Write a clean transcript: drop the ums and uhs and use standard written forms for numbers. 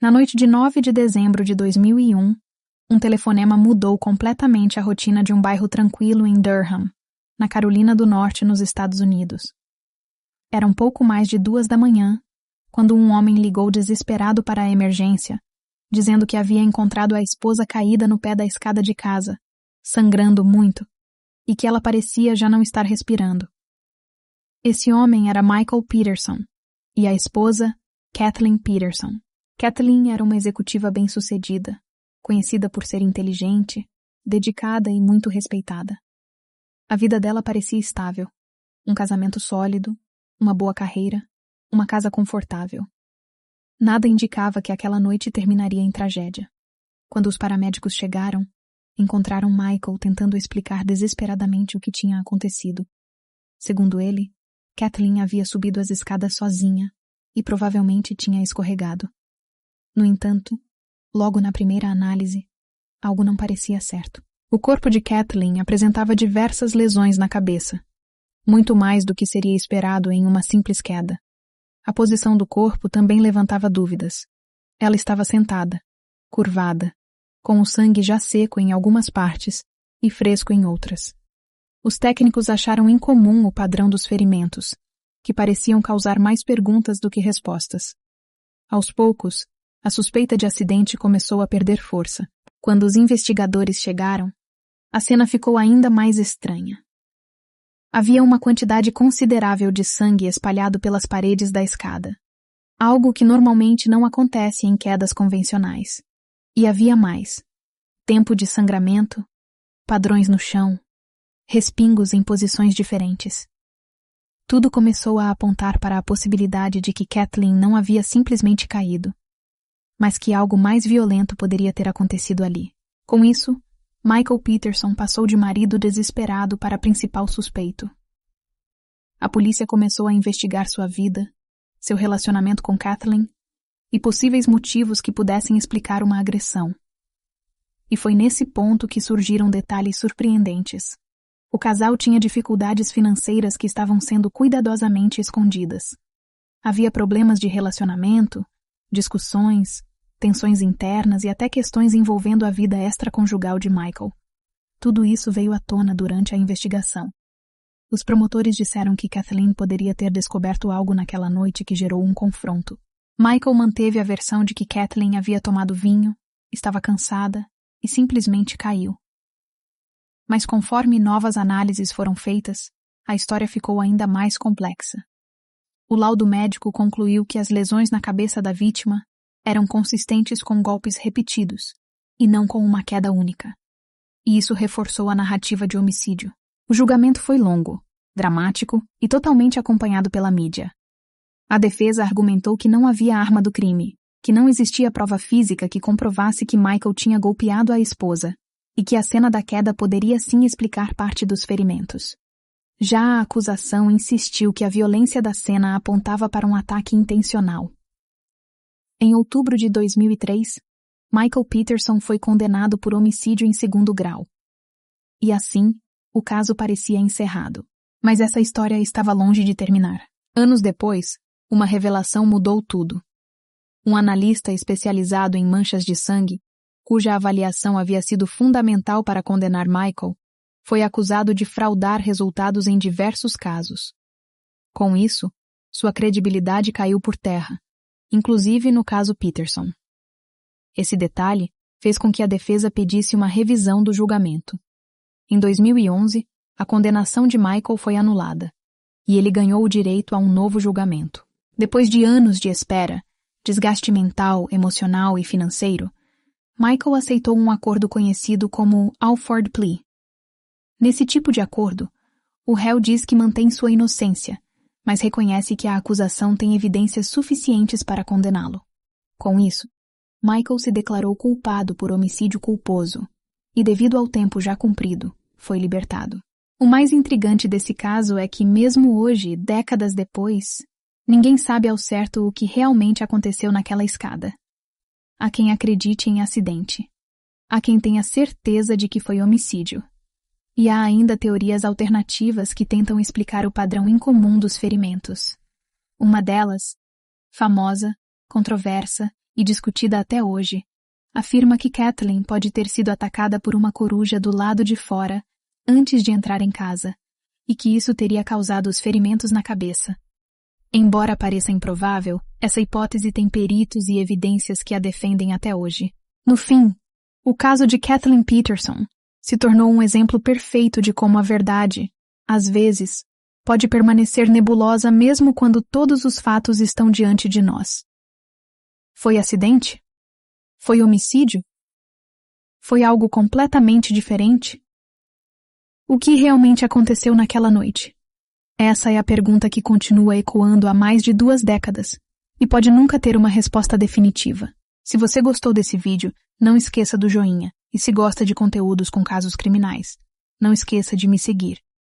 Na noite de 9 de dezembro de 2001, um telefonema mudou completamente a rotina de um bairro tranquilo em Durham, na Carolina do Norte, nos Estados Unidos. Era um pouco mais de 2 da manhã, quando um homem ligou desesperado para a emergência, dizendo que havia encontrado a esposa caída no pé da escada de casa, sangrando muito, e que ela parecia já não estar respirando. Esse homem era Michael Peterson, e a esposa, Kathleen Peterson. Kathleen era uma executiva bem-sucedida, conhecida por ser inteligente, dedicada e muito respeitada. A vida dela parecia estável, um casamento sólido, uma boa carreira, uma casa confortável. Nada indicava que aquela noite terminaria em tragédia. Quando os paramédicos chegaram, encontraram Michael tentando explicar desesperadamente o que tinha acontecido. Segundo ele, Kathleen havia subido as escadas sozinha e provavelmente tinha escorregado. No entanto, logo na primeira análise, algo não parecia certo. O corpo de Kathleen apresentava diversas lesões na cabeça, muito mais do que seria esperado em uma simples queda. A posição do corpo também levantava dúvidas. Ela estava sentada, curvada, com o sangue já seco em algumas partes e fresco em outras. Os técnicos acharam incomum o padrão dos ferimentos, que pareciam causar mais perguntas do que respostas. Aos poucos, a suspeita de acidente começou a perder força. Quando os investigadores chegaram, a cena ficou ainda mais estranha. Havia uma quantidade considerável de sangue espalhado pelas paredes da escada, algo que normalmente não acontece em quedas convencionais. E havia mais: tempo de sangramento, padrões no chão, respingos em posições diferentes. Tudo começou a apontar para a possibilidade de que Kathleen não havia simplesmente caído, mas que algo mais violento poderia ter acontecido ali. Com isso, Michael Peterson passou de marido desesperado para principal suspeito. A polícia começou a investigar sua vida, seu relacionamento com Kathleen e possíveis motivos que pudessem explicar uma agressão. E foi nesse ponto que surgiram detalhes surpreendentes. O casal tinha dificuldades financeiras que estavam sendo cuidadosamente escondidas. Havia problemas de relacionamento, discussões, tensões internas e até questões envolvendo a vida extraconjugal de Michael. Tudo isso veio à tona durante a investigação. Os promotores disseram que Kathleen poderia ter descoberto algo naquela noite que gerou um confronto. Michael manteve a versão de que Kathleen havia tomado vinho, estava cansada e simplesmente caiu. Mas conforme novas análises foram feitas, a história ficou ainda mais complexa. O laudo médico concluiu que as lesões na cabeça da vítima eram consistentes com golpes repetidos, e não com uma queda única. E isso reforçou a narrativa de homicídio. O julgamento foi longo, dramático e totalmente acompanhado pela mídia. A defesa argumentou que não havia arma do crime, que não existia prova física que comprovasse que Michael tinha golpeado a esposa, e que a cena da queda poderia sim explicar parte dos ferimentos. Já a acusação insistiu que a violência da cena apontava para um ataque intencional. Em outubro de 2003, Michael Peterson foi condenado por homicídio em 2º grau. E assim, o caso parecia encerrado. Mas essa história estava longe de terminar. Anos depois, uma revelação mudou tudo. Um analista especializado em manchas de sangue, cuja avaliação havia sido fundamental para condenar Michael, foi acusado de fraudar resultados em diversos casos. Com isso, sua credibilidade caiu por terra, inclusive no caso Peterson. Esse detalhe fez com que a defesa pedisse uma revisão do julgamento. Em 2011, a condenação de Michael foi anulada, e ele ganhou o direito a um novo julgamento. Depois de anos de espera, desgaste mental, emocional e financeiro, Michael aceitou um acordo conhecido como Alford Plea. Nesse tipo de acordo, o réu diz que mantém sua inocência, mas reconhece que a acusação tem evidências suficientes para condená-lo. Com isso, Michael se declarou culpado por homicídio culposo e, devido ao tempo já cumprido, foi libertado. O mais intrigante desse caso é que, mesmo hoje, décadas depois, ninguém sabe ao certo o que realmente aconteceu naquela escada. Há quem acredite em acidente. Há quem tenha certeza de que foi homicídio. E há ainda teorias alternativas que tentam explicar o padrão incomum dos ferimentos. Uma delas, famosa, controversa e discutida até hoje, afirma que Kathleen pode ter sido atacada por uma coruja do lado de fora antes de entrar em casa, e que isso teria causado os ferimentos na cabeça. Embora pareça improvável, essa hipótese tem peritos e evidências que a defendem até hoje. No fim, o caso de Kathleen Peterson se tornou um exemplo perfeito de como a verdade, às vezes, pode permanecer nebulosa mesmo quando todos os fatos estão diante de nós. Foi acidente? Foi homicídio? Foi algo completamente diferente? O que realmente aconteceu naquela noite? Essa é a pergunta que continua ecoando há mais de 2 décadas e pode nunca ter uma resposta definitiva. Se você gostou desse vídeo, não esqueça do joinha e se gosta de conteúdos com casos criminais, não esqueça de me seguir.